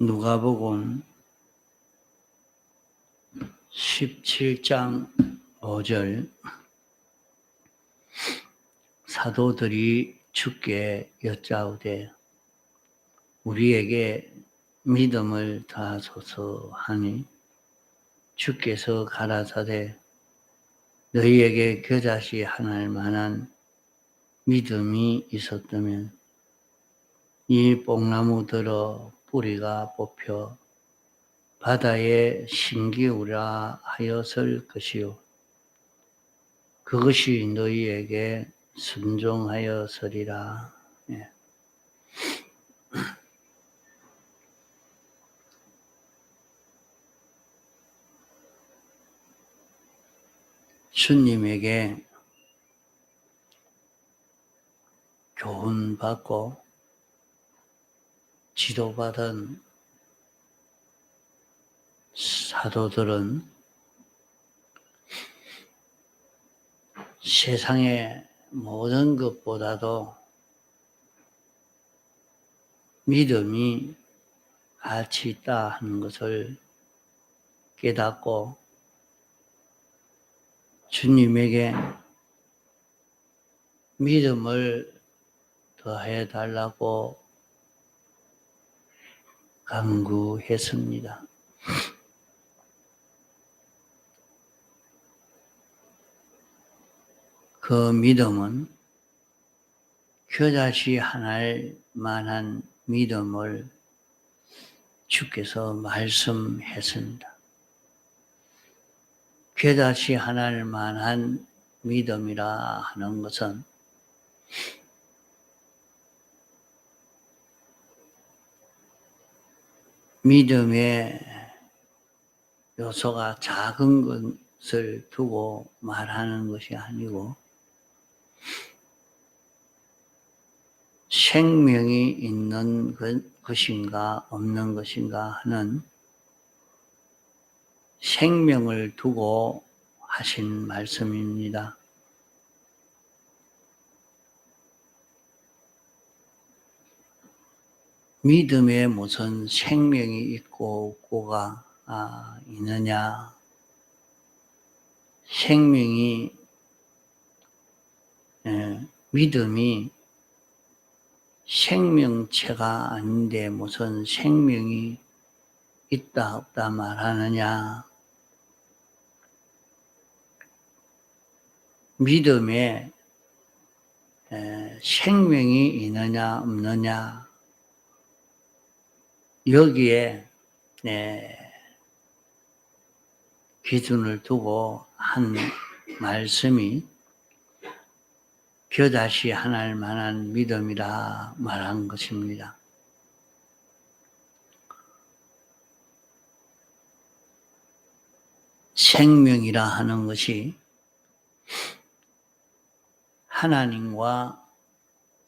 누가복음 17장 5절 사도들이 주께 여짜오되 우리에게 믿음을 더하소서 하니 주께서 가라사대 너희에게 겨자씨 하나일 만한 믿음이 있었다면 이 뽕나무들어 뿌리가 뽑혀 바다에 심기우라 하였을 것이요 그것이 너희에게 순종하였으리라. 예. 주님에게 교훈받고 지도받은 사도들은 세상의 모든 것보다도 믿음이 가치 있다 하는 것을 깨닫고 주님에게 믿음을 더해 달라고 간구했습니다. 그 믿음은 겨자씨 하나일 만한 믿음을 주께서 말씀했습니다. 겨자씨 하나일 만한 믿음이라 하는 것은 믿음의 요소가 작은 것을 두고 말하는 것이 아니고 생명이 있는 것인가 없는 것인가 하는 생명을 두고 하신 말씀입니다. 믿음에 무슨 생명이 있고 없고가 있느냐? 믿음이 생명체가 아닌데 무슨 생명이 있다 없다 말하느냐? 믿음에 생명이 있느냐 없느냐 여기에 기준을 두고 한 말씀이 겨자씨 하나일 만한 믿음이라 말한 것입니다. 생명이라 하는 것이 하나님과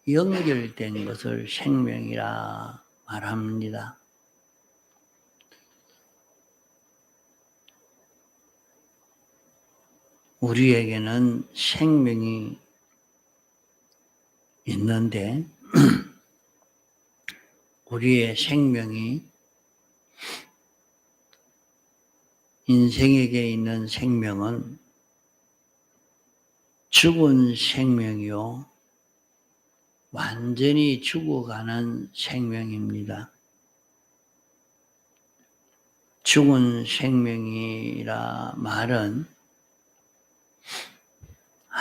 연결된 것을 생명이라 말합니다. 우리에게는 생명이 있는데 우리의 생명이 인생에게 있는 생명은 죽은 생명이요 완전히 죽어가는 생명입니다. 죽은 생명이라 말은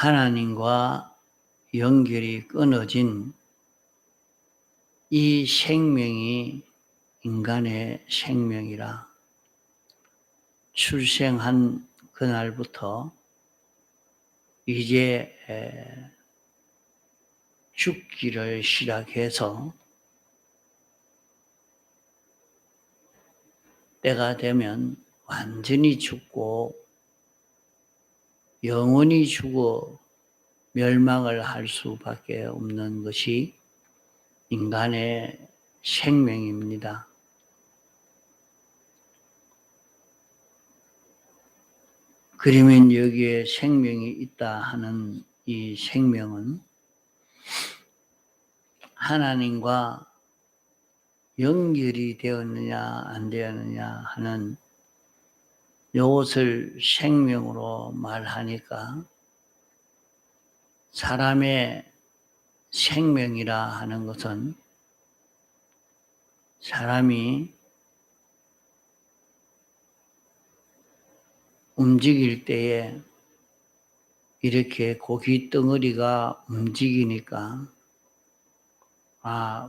하나님과 연결이 끊어진 이 생명이 인간의 생명이라 출생한 그날부터 이제 죽기를 시작해서 때가 되면 완전히 죽고 영원히 죽어 멸망을 할 수밖에 없는 것이 인간의 생명입니다. 그러면 여기에 생명이 있다 하는 이 생명은 하나님과 연결이 되었느냐 안 되었느냐 하는 이것을 생명으로 말하니까 사람의 생명이라 하는 것은 사람이 움직일 때에 이렇게 고기 덩어리가 움직이니까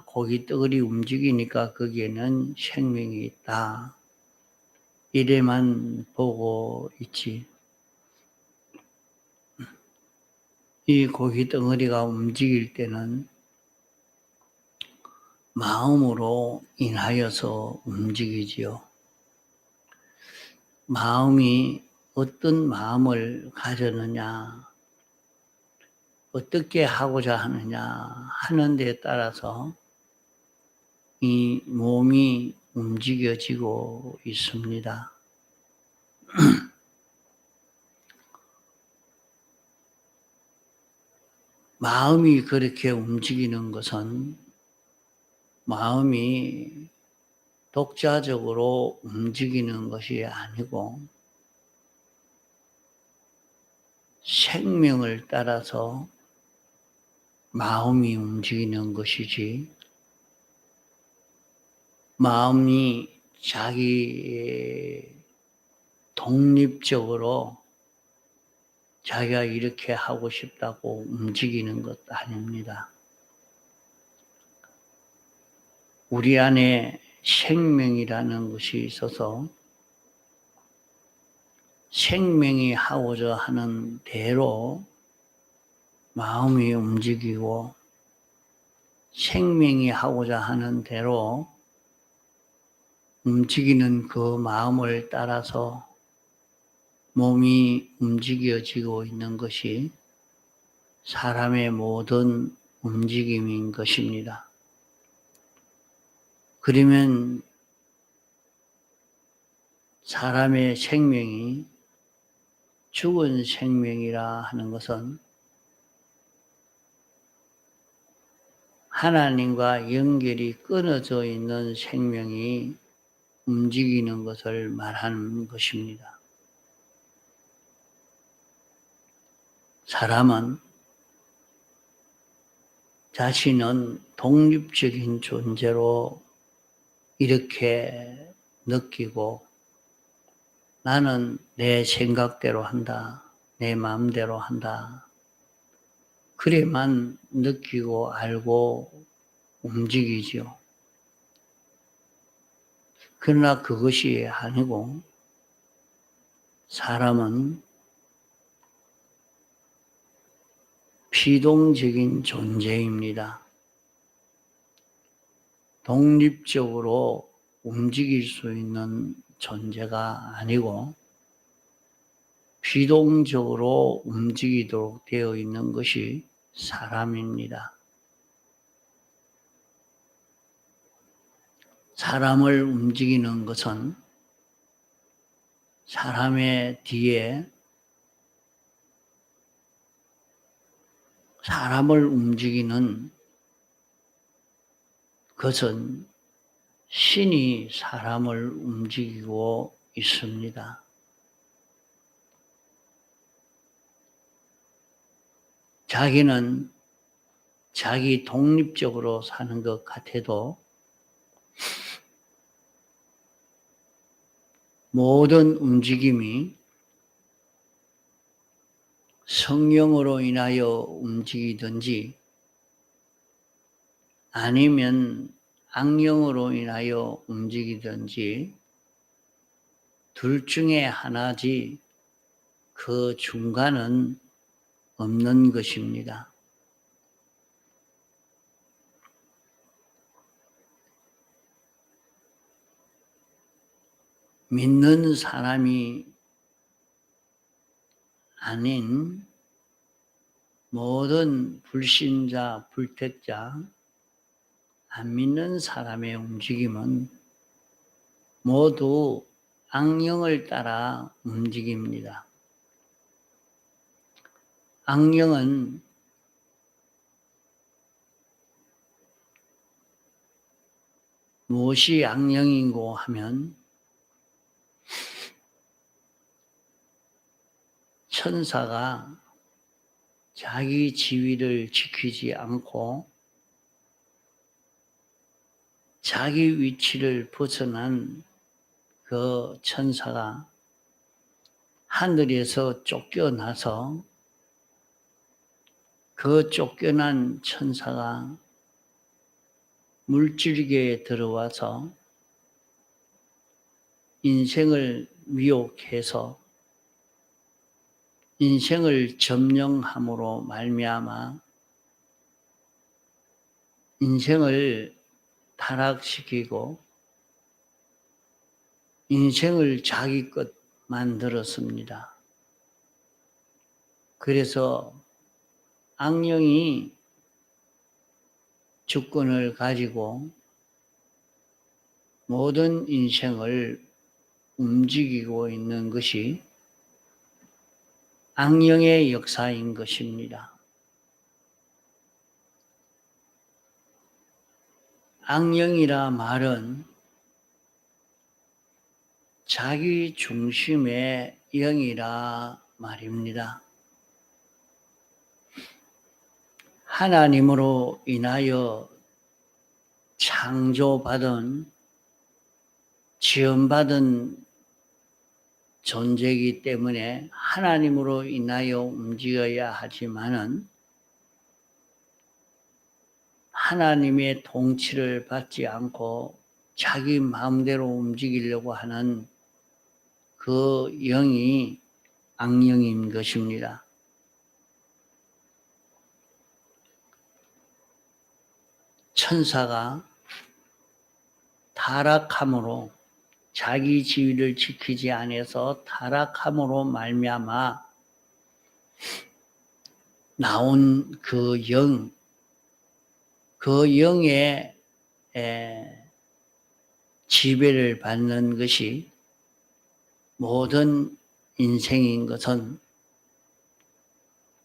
고기 덩어리 움직이니까 거기에는 생명이 있다. 이래만 보고 있지. 이 고기 덩어리가 움직일 때는 마음으로 인하여서 움직이지요. 마음이 어떤 마음을 가졌느냐, 어떻게 하고자 하느냐 하는 데 따라서 이 몸이 움직여지고 있습니다. 마음이 그렇게 움직이는 것은 마음이 독자적으로 움직이는 것이 아니고 생명을 따라서 마음이 움직이는 것이지 마음이 자기 독립적으로 자기가 이렇게 하고 싶다고 움직이는 것 아닙니다. 우리 안에 생명이라는 것이 있어서 생명이 하고자 하는 대로 마음이 움직이고 생명이 하고자 하는 대로 움직이는 그 마음을 따라서 몸이 움직여지고 있는 것이 사람의 모든 움직임인 것입니다. 그러면 사람의 생명이 죽은 생명이라 하는 것은 하나님과 연결이 끊어져 있는 생명이 움직이는 것을 말하는 것입니다. 사람은 자신은 독립적인 존재로 이렇게 느끼고 나는 내 생각대로 한다, 내 마음대로 한다. 그래만 느끼고 알고 움직이죠. 그러나 그것이 아니고 사람은 비동적인 존재입니다. 독립적으로 움직일 수 있는 존재가 아니고 비동적으로 움직이도록 되어 있는 것이 사람입니다. 사람을 움직이는 것은 사람의 뒤에 사람을 움직이는 것은 신이 사람을 움직이고 있습니다. 자기는 자기 독립적으로 사는 것 같아도 모든 움직임이 성령으로 인하여 움직이든지 아니면 악령으로 인하여 움직이든지 둘 중에 하나지 그 중간은 없는 것입니다. 믿는 사람이 아닌 모든 불신자, 불택자, 안 믿는 사람의 움직임은 모두 악령을 따라 움직입니다. 악령은 무엇이 악령인고 하면 천사가 자기 지위를 지키지 않고 자기 위치를 벗어난 그 천사가 하늘에서 쫓겨나서 그 쫓겨난 천사가 물질계에 들어와서 인생을 미혹해서 인생을 점령함으로 말미암아 인생을 타락시키고 인생을 자기 것 만들었습니다. 그래서 악령이 주권을 가지고 모든 인생을 움직이고 있는 것이 악령의 역사인 것입니다. 악령이라 말은 자기 중심의 영이라 말입니다. 하나님으로 인하여 창조받은 지음받은 존재이기 때문에 하나님으로 인하여 움직여야 하지만은 하나님의 통치를 받지 않고 자기 마음대로 움직이려고 하는 그 영이 악령인 것입니다. 천사가 타락함으로 자기 지위를 지키지 않아서 타락함으로 말미암아 나온 그 영, 그 영의 지배를 받는 것이 모든 인생인 것은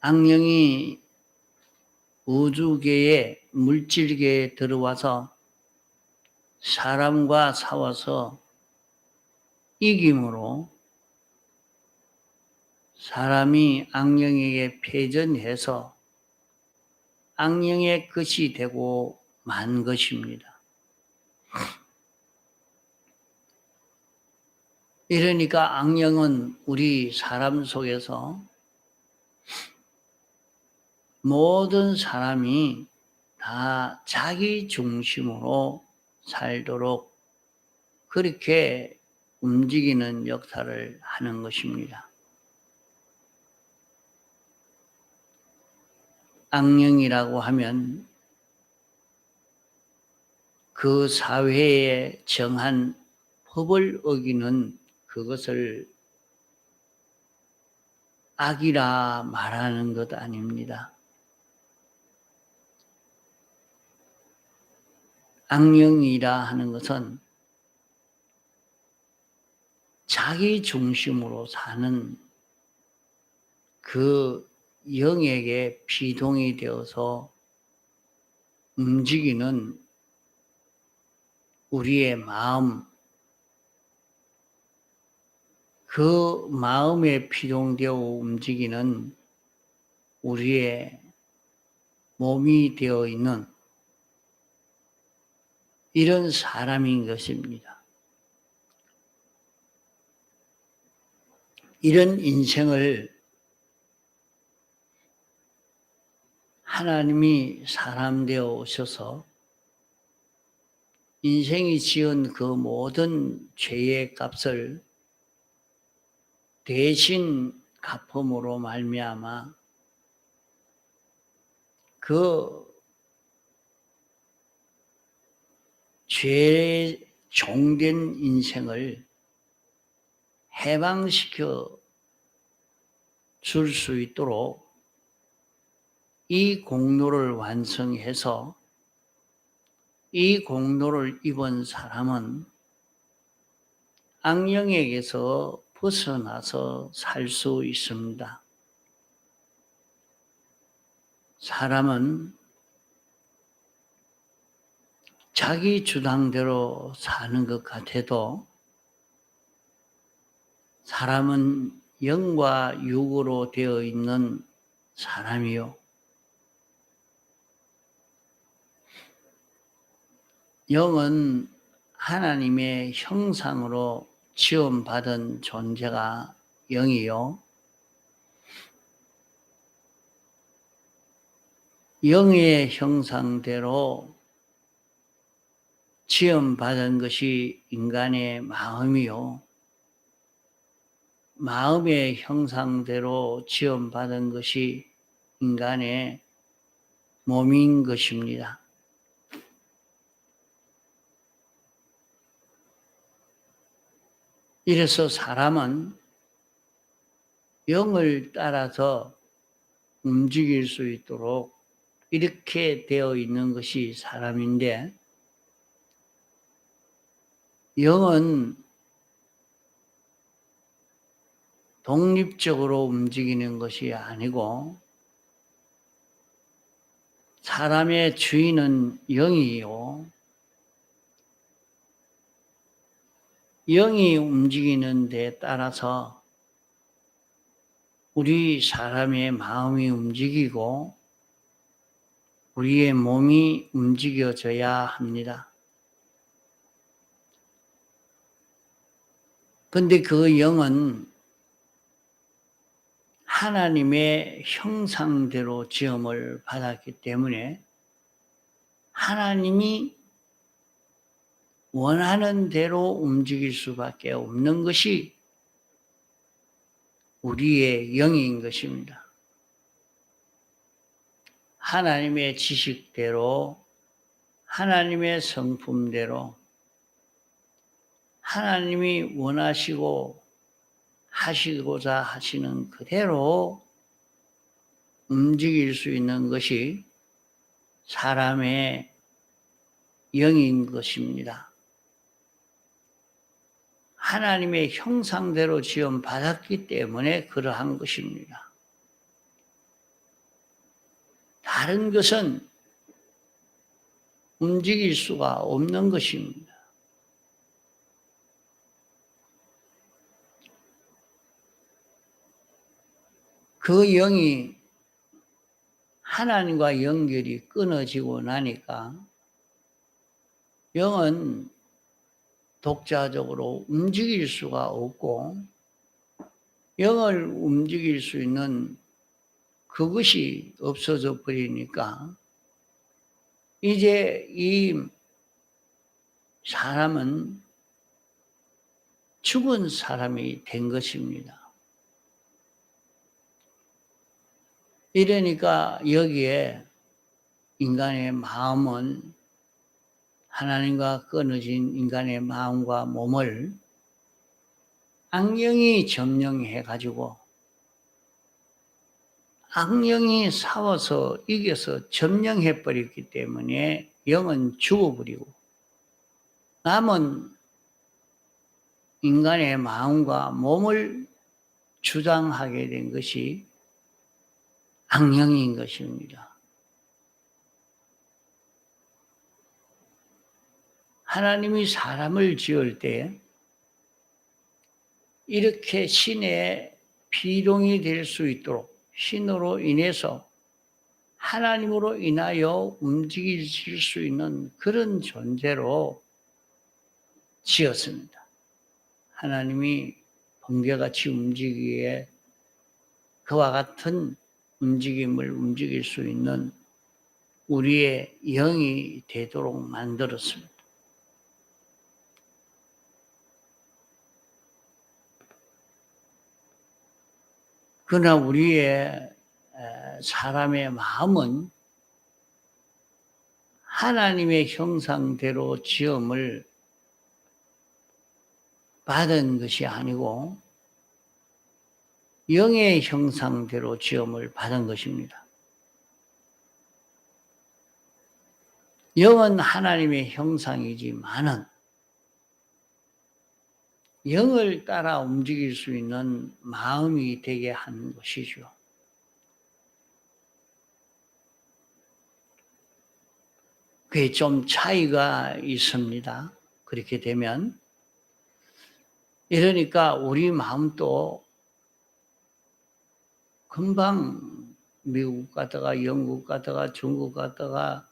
악령이 우주계에 물질계에 들어와서 사람과 싸워서 이김으로 사람이 악령에게 패전해서 악령의 것이 되고 만 것입니다. 이러니까 악령은 우리 사람 속에서 모든 사람이 다 자기 중심으로 살도록 그렇게 움직이는 역할을 하는 것입니다. 악령이라고 하면 그 사회에 정한 법을 어기는 그것을 악이라 말하는 것 아닙니다. 악령이라 하는 것은 자기 중심으로 사는 그 영에게 피동이 되어서 움직이는 우리의 마음, 그 마음에 피동되어 움직이는 우리의 몸이 되어 있는 이런 사람인 것입니다. 이런 인생을 하나님이 사람 되어 오셔서 인생이 지은 그 모든 죄의 값을 대신 갚음으로 말미암아 그 죄에 종된 인생을 해방시켜 줄 수 있도록 이 공로를 완성해서 이 공로를 입은 사람은 악령에게서 벗어나서 살 수 있습니다. 사람은 자기 주장대로 사는 것 같아도 사람은 영과 육으로 되어 있는 사람이요. 영은 하나님의 형상으로 지음받은 존재가 영이요. 영의 형상대로 지음받은 것이 인간의 마음이요. 마음의 형상대로 지음받은 것이 인간의 몸인 것입니다. 이래서 사람은 영을 따라서 움직일 수 있도록 이렇게 되어 있는 것이 사람인데, 영은 독립적으로 움직이는 것이 아니고 사람의 주인은 영이요. 영이 움직이는 데 따라서 우리 사람의 마음이 움직이고 우리의 몸이 움직여져야 합니다. 그런데 그 영은 하나님의 형상대로 지음을 받았기 때문에 하나님이 원하는 대로 움직일 수밖에 없는 것이 우리의 영인 것입니다. 하나님의 지식대로, 하나님의 성품대로, 하나님이 원하시고 하시고자 하시는 그대로 움직일 수 있는 것이 사람의 영인 것입니다. 하나님의 형상대로 지음 받았기 때문에 그러한 것입니다. 다른 것은 움직일 수가 없는 것입니다. 그 영이 하나님과 연결이 끊어지고 나니까 영은 독자적으로 움직일 수가 없고 영을 움직일 수 있는 그것이 없어져 버리니까 이제 이 사람은 죽은 사람이 된 것입니다. 이러니까 여기에 인간의 마음은 하나님과 끊어진 인간의 마음과 몸을 악령이 점령해 가지고 악령이 싸워서 이겨서 점령해 버렸기 때문에 영은 죽어버리고 남은 인간의 마음과 몸을 주장하게 된 것이 악령인 것입니다. 하나님이 사람을 지을 때 이렇게 신의 비룡이 될 수 있도록 신으로 인해서 하나님으로 인하여 움직일 수 있는 그런 존재로 지었습니다. 하나님이 번개같이 움직이기에 그와 같은 움직임을 움직일 수 있는 우리의 영이 되도록 만들었습니다. 그러나 우리의 사람의 마음은 하나님의 형상대로 지음을 받은 것이 아니고 영의 형상대로 지음을 받은 것입니다. 영은 하나님의 형상이지만은 영을 따라 움직일 수 있는 마음이 되게 한 것이죠. 그게 좀 차이가 있습니다. 그렇게 되면. 이러니까 우리 마음도 금방 미국 갔다가 영국 갔다가 중국 갔다가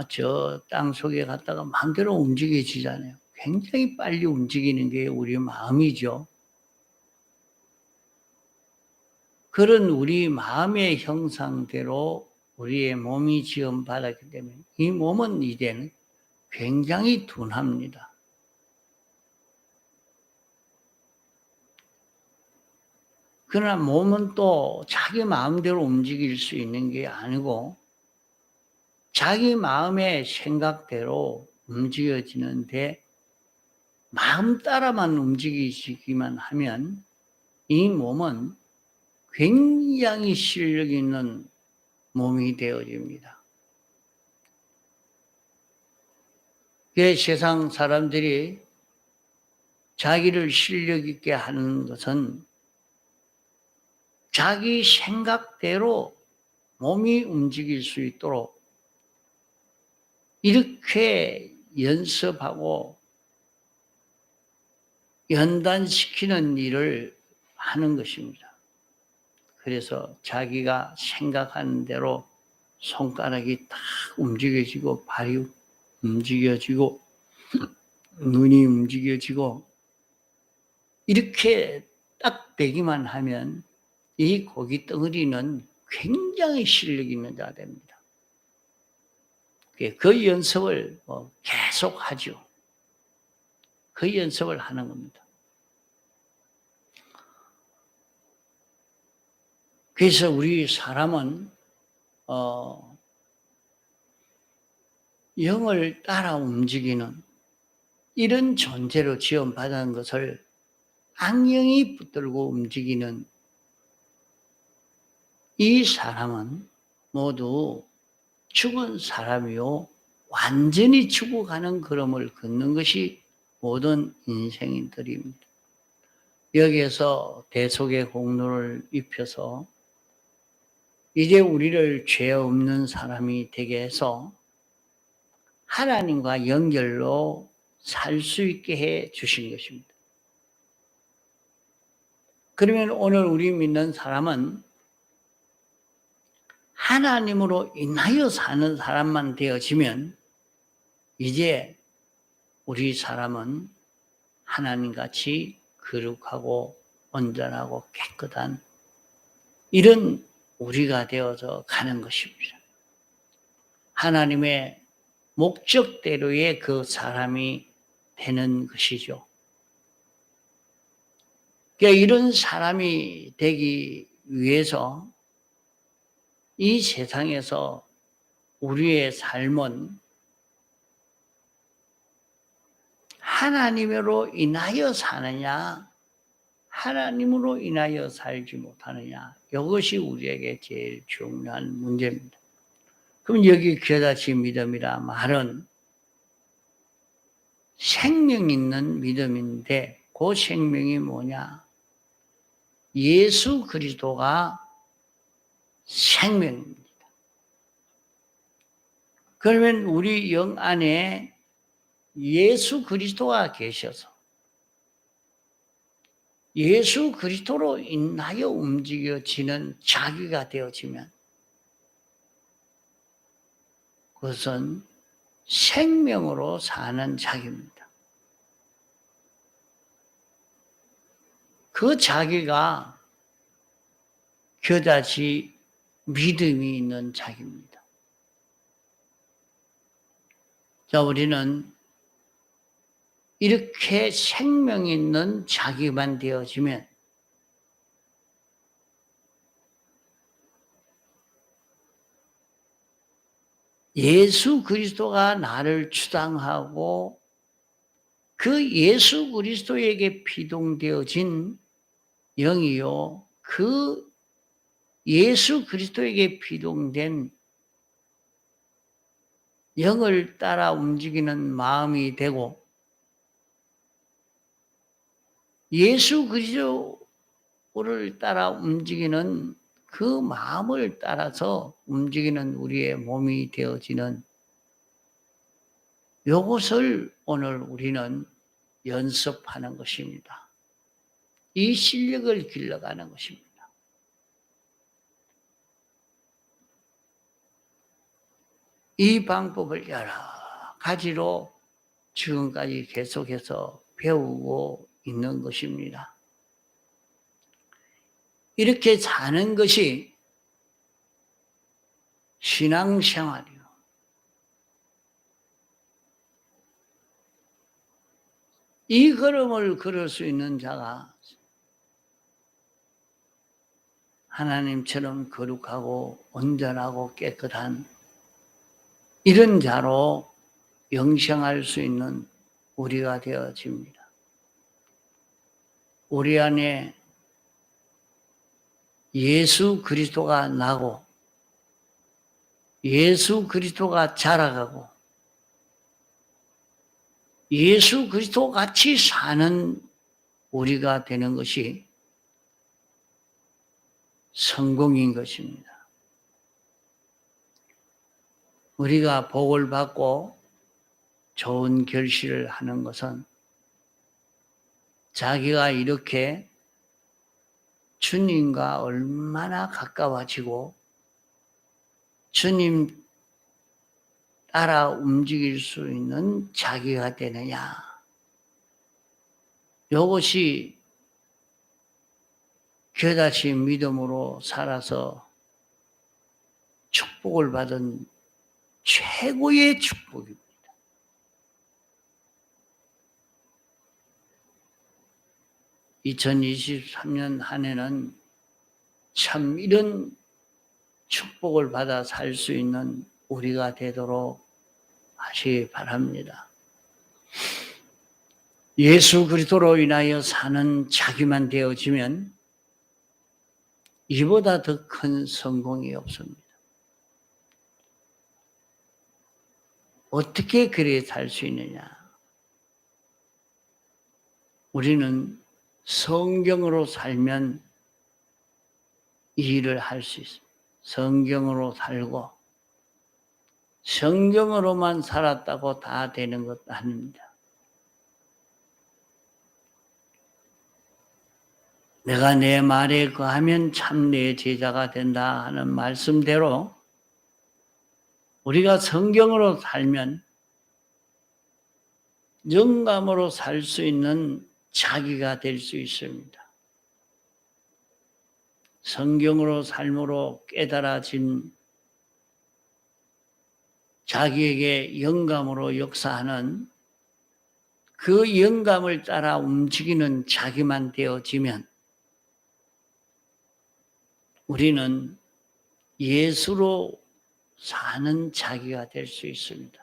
저 땅속에 갔다가 마음대로 움직여지잖아요. 굉장히 빨리 움직이는 게 우리 마음이죠. 그런 우리 마음의 형상대로 우리의 몸이 지음받았기 때문에 이 몸은 이제는 굉장히 둔합니다. 그러나 몸은 또 자기 마음대로 움직일 수 있는 게 아니고 자기 마음의 생각대로 움직여지는데 마음 따라만 움직이시기만 하면 이 몸은 굉장히 실력 있는 몸이 되어집니다. 세상 사람들이 자기를 실력 있게 하는 것은 자기 생각대로 몸이 움직일 수 있도록 이렇게 연습하고 연단시키는 일을 하는 것입니다. 그래서 자기가 생각하는 대로 손가락이 딱 움직여지고 발이 움직여지고 눈이 움직여지고 이렇게 딱 되기만 하면 이 고기 덩어리는 굉장히 실력 있는 자가 됩니다. 그 연습을 계속 하죠. 그 연습을 하는 겁니다. 그래서 우리 사람은 영을 따라 움직이는 이런 존재로 지원받은 것을 악령이 붙들고 움직이는 이 사람은 모두 죽은 사람이요 완전히 죽어가는 걸음을 걷는 것이 모든 인생인들입니다. 여기에서 대속의 공로를 입혀서 이제 우리를 죄 없는 사람이 되게 해서 하나님과 연결로 살 수 있게 해 주신 것입니다. 그러면 오늘 우리 믿는 사람은 하나님으로 인하여 사는 사람만 되어지면 이제 우리 사람은 하나님같이 거룩하고 온전하고 깨끗한 이런 우리가 되어서 가는 것입니다. 하나님의 목적대로의 그 사람이 되는 것이죠. 그러니까 이런 사람이 되기 위해서 이 세상에서 우리의 삶은 하나님으로 인하여 사느냐, 하나님으로 인하여 살지 못하느냐, 이것이 우리에게 제일 중요한 문제입니다. 그럼 여기 겨자씨 믿음이라 말은 생명 있는 믿음인데 그 생명이 뭐냐? 예수 그리스도가 생명입니다. 그러면 우리 영 안에 예수 그리스도가 계셔서 예수 그리스도로 인하여 움직여지는 자기가 되어지면 그것은 생명으로 사는 자기입니다. 그 자기가 겨자씨 믿음이 있는 자기입니다. 자, 우리는 이렇게 생명 있는 자기만 되어지면 예수 그리스도가 나를 주장하고 그 예수 그리스도에게 피동되어진 영이요, 그 예수 그리스도에게 피동된 영을 따라 움직이는 마음이 되고 예수 그리스도를 따라 움직이는 그 마음을 따라서 움직이는 우리의 몸이 되어지는 이것을 오늘 우리는 연습하는 것입니다. 이 실력을 길러가는 것입니다. 이 방법을 여러 가지로 지금까지 계속해서 배우고 있는 것입니다. 이렇게 사는 것이 신앙생활이요. 이 걸음을 걸을 수 있는 자가 하나님처럼 거룩하고 온전하고 깨끗한 이런 자로 영생할 수 있는 우리가 되어집니다. 우리 안에 예수 그리스도가 나고 예수 그리스도가 자라가고 예수 그리스도 같이 사는 우리가 되는 것이 성공인 것입니다. 우리가 복을 받고 좋은 결실을 하는 것은 자기가 이렇게 주님과 얼마나 가까워지고 주님 따라 움직일 수 있는 자기가 되느냐. 이것이 겨자씨 믿음으로 살아서 축복을 받은 최고의 축복입니다. (2023년) 한 해는 참 이런 축복을 받아 살 수 있는 우리가 되도록 하시기 바랍니다. 예수 그리스도로 인하여 사는 자기만 되어지면 이보다 더 큰 성공이 없습니다. 어떻게 그래 살 수 있느냐? 우리는 성경으로 살면 이 일을 할 수 있습니다. 성경으로 살고 성경으로만 살았다고 다 되는 것도 아닙니다. 내가 내 말에 거하면 참 내 제자가 된다 하는 말씀대로 우리가 성경으로 살면 영감으로 살 수 있는 자기가 될 수 있습니다. 성경으로 삶으로 깨달아진 자기에게 영감으로 역사하는 그 영감을 따라 움직이는 자기만 되어지면 우리는 예수로 사는 자기가 될 수 있습니다.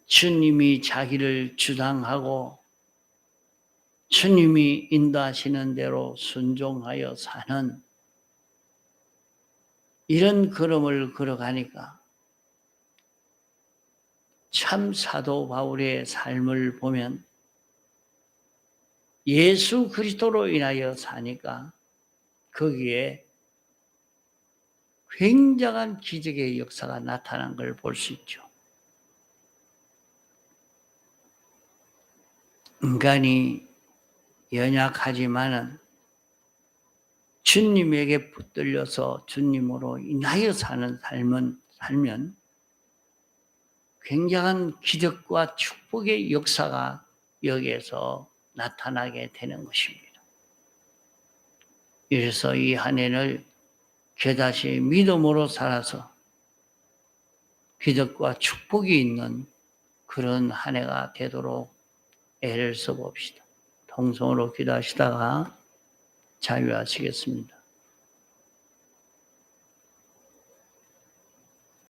주님이 자기를 주장하고 주님이 인도하시는 대로 순종하여 사는 이런 걸음을 걸어가니까 참 사도 바울의 삶을 보면 예수 그리스도로 인하여 사니까 거기에 굉장한 기적의 역사가 나타난 걸 볼 수 있죠. 인간이 연약하지만은 주님에게 붙들려서 주님으로 인하여 사는 삶은 살면 굉장한 기적과 축복의 역사가 여기에서 나타나게 되는 것입니다. 그래서 이 한 해를 겨자씨 믿음으로 살아서 기적과 축복이 있는 그런 한 해가 되도록 애를 써봅시다. 통성으로 기도하시다가 자유하시겠습니다.